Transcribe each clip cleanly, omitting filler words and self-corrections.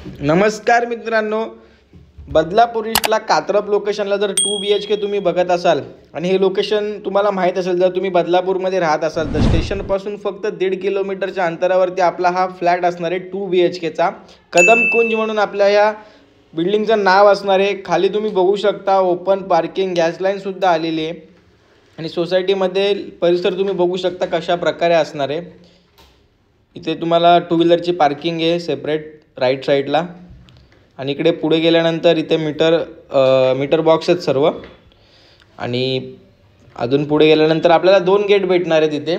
नमस्कार मित्रांनो, बदलापूर ईस्टला कात्रप लोकेशनला जर 2 BHK तुम्ही बघत असाल आणि हे लोकेशन तुम्हाला माहीत असेल, जर तुम्ही बदलापूरमध्ये राहत असाल तर स्टेशनपासून फक्त 1.5 किलोमीटरच्या अंतरावरती आपला हा फ्लॅट असणार आहे 2 BHKचा। कदम कुंज म्हणून आपल्या या बिल्डिंगचं नाव असणार आहे। खाली तुम्ही बघू शकता ओपन पार्किंग, गॅस लाईनसुद्धा आलेली आहे आणि सोसायटीमध्ये परिसर तुम्ही बघू शकता कशा प्रकारे असणार आहे। इथे तुम्हाला 2 व्हीलरची पार्किंग आहे सेपरेट राईट साईडला आणि इकडे पुढे गेल्यानंतर इथे मीटर बॉक्स आहेत सर्व आणि अजून पुढे गेल्यानंतर आपल्याला 2 गेट भेटणार आहेत। इथे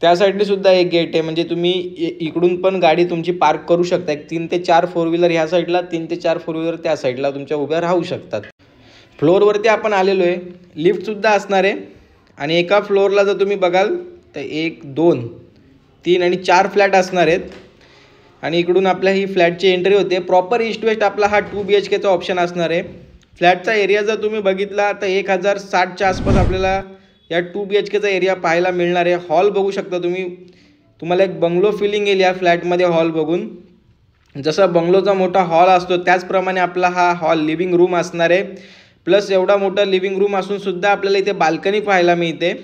त्या साईडने सुद्धा एक गेट आहे, म्हणजे तुम्ही इकडून पण गाडी तुमची पार्क करू शकता। 3 ते 4 4 व्हीलर ह्या साईडला, 3 ते 4 4 व्हीलर त्या साईडला तुमच्या उभ्या राहू शकतात। फ्लोअरवरती आपण आलेलो आहे, लिफ्टसुद्धा असणार आहे आणि एका फ्लोअरला जर तुम्ही बघाल तर 1 2 3 आणि 4 फ्लॅट असणार आहेत आणि इकडून आपल्या ही फ्लॅटची एंट्री होते। प्रॉपर ईस्ट वेस्ट आपला हा 2 BHKचा ऑप्शन असणार आहे। फ्लॅटचा एरिया जर तुम्ही बघितला तर 1060च्या आसपास आपल्याला या 2 BHKचा एरिया पाहायला मिळणार आहे। हॉल बघू शकता तुम्ही, तुम्हाला एक बंगलो फिलिंग येईल या फ्लॅटमध्ये हॉल बघून। जसा बंगलोचा मोठा हॉल असतो त्याचप्रमाणे आपला हा हॉल लिव्हिंग रूम असणार आहे। प्लस एवढा मोठा लिव्हिंग रूम असूनसुद्धा आपल्याला इथे बाल्कनी पाहायला मिळते।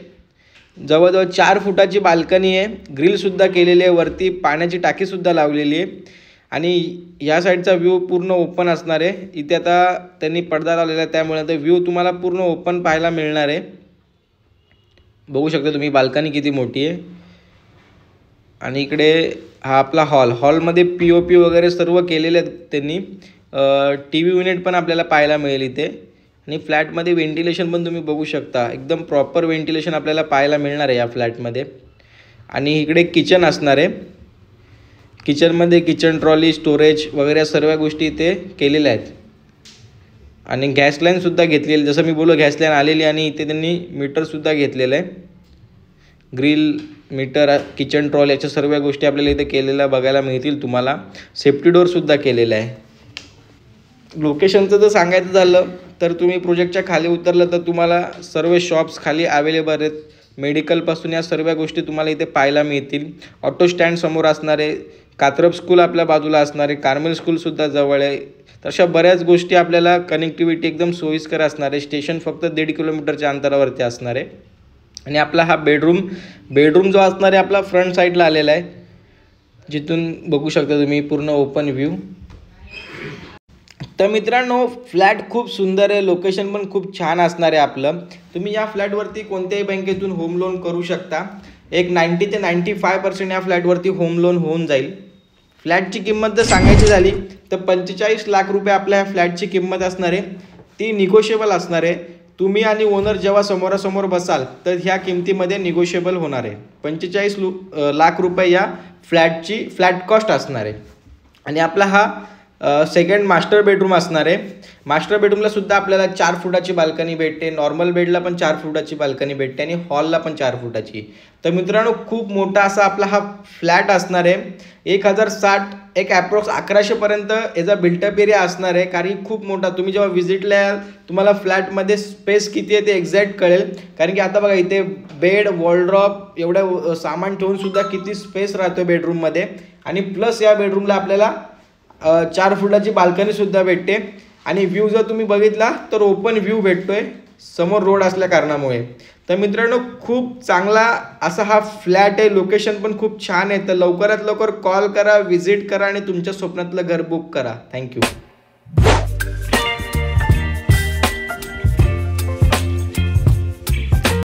जवळजवळ 4 फुटाची बाल्कनी आहे, ग्रिलसुद्धा केलेली आहे, वरती पाण्याची टाकीसुद्धा लावलेली आहे आणि या साईडचा व्ह्यू पूर्ण ओपन असणार आहे। इथे आता त्यांनी पडदा लावलेला आहे त्यामुळे आता व्ह्यू तुम्हाला पूर्ण ओपन पाहायला मिळणार आहे। बघू शकता तुम्ही बाल्कनी किती मोठी आहे आणि इकडे हा आपला हॉलमध्ये POP वगैरे सर्व केलेले आहेत त्यांनी। TV युनिट पण आपल्याला पाहायला मिळेल इथे आणि फ्लॅटमध्ये व्हेंटिलेशन पण तुम्ही बघू शकता, एकदम प्रॉपर व्हेंटिलेशन आपल्याला पाहायला मिळणार आहे या फ्लॅटमध्ये। आणि इकडे किचन असणार आहे, किचनमध्ये किचन ट्रॉली, स्टोरेज वगैरे सर्व गोष्टी इथे केलेल्या आहेत आणि गॅस लाईनसुद्धा घेतलेली, जसं मी बोललो गॅस लाईन आलेली आणि इथे त्यांनी मीटरसुद्धा घेतलेलं आहे। ग्रिल, मीटर, किचन ट्रॉली याच्या सर्व गोष्टी आपल्याला इथे केलेल्या बघायला मिळतील तुम्हाला। सेफ्टी डोअरसुद्धा केलेला आहे। लोकेशनचं जर सांगायचं झालं तर तुम्ही प्रोजेक्टच्या खाली उतरलं तर तुम्हाला सर्व शॉप्स खाली अवेलेबल आहेत। मेडिकलपासून या सर्व गोष्टी तुम्हाला इथे पाहायला मिळतील। ऑटो स्टँड समोर असणार आहे, कात्रप स्कूल आपल्या बाजूला असणार आहे, कार्मेल स्कूलसुद्धा जवळ आहे। तशा बऱ्याच गोष्टी आपल्याला कनेक्टिव्हिटी एकदम सोयीस्कर असणार आहे। स्टेशन फक्त 1.5 किलोमीटरच्या अंतरावरती असणार आहे आणि आपला हा बेडरूम जो असणार आहे आपला फ्रंट साईडला आलेला आहे, जिथून बघू शकता तुम्ही पूर्ण ओपन व्ह्यू। तर मित्रांनो, फ्लॅट खूप सुंदर आहे, लोकेशन पण खूप छान असणार आहे आपलं। तुम्ही या फ्लॅटवरती कोणत्याही बँकेतून होम लोन करू शकता। एक 90 ते 95% या फ्लॅटवरती होम लोन होऊन जाईल। फ्लॅटची किंमत जर सांगायची झाली तर 45 लाख रुपये आपल्या ह्या फ्लॅटची किंमत असणार आहे, ती निगोशिएबल असणार आहे। तुम्ही आणि ओनर जेव्हा समोरासमोर बसाल तर ह्या किमतीमध्ये निगोशिएबल होणार आहे। 45 लाख रुपये या फ्लॅट कॉस्ट असणार आहे आणि आपला हा सेकंड मास्टर बेडरूम असणार आहे। मास्टर बेडरूमला सुद्धा आपल्याला 4 फुटाची बाल्कनी भेटते, नॉर्मल बेडला पण 4 फुटाची बाल्कनी भेटते आणि हॉलला पण 4 फुटाची। तर मित्रांनो, खूप मोठा असा आपला हा फ्लॅट असणार आहे। 1060 एक ॲप्रॉक्स 1100पर्यंत याचा बिल्टअप एरिया असणार आहे, कारण खूप मोठा। तुम्ही जेव्हा व्हिजिटला याल तुम्हाला फ्लॅटमध्ये स्पेस किती आहे ते एक्झॅक्ट कळेल, कारण की आता बघा इथे बेड, वॉलड्रॉप एवढं सामान ठेवून सुद्धा किती स्पेस राहतो बेडरूममध्ये आणि प्लस या बेडरूमला आपल्याला 4 फुटाची बाल्कनीसुद्धा भेटते आणि व्ह्यू जर तुम्ही बघितला तर ओपन व्ह्यू भेटतोय समोर रोड असल्या कारणामुळे। तर मित्रांनो, खूप चांगला असा हा फ्लॅट आहे, लोकेशन पण खूप छान आहे। तर लवकरात लवकर कॉल करा, व्हिजिट करा आणि तुमच्या स्वप्नातलं घर बुक करा। थँक्यू।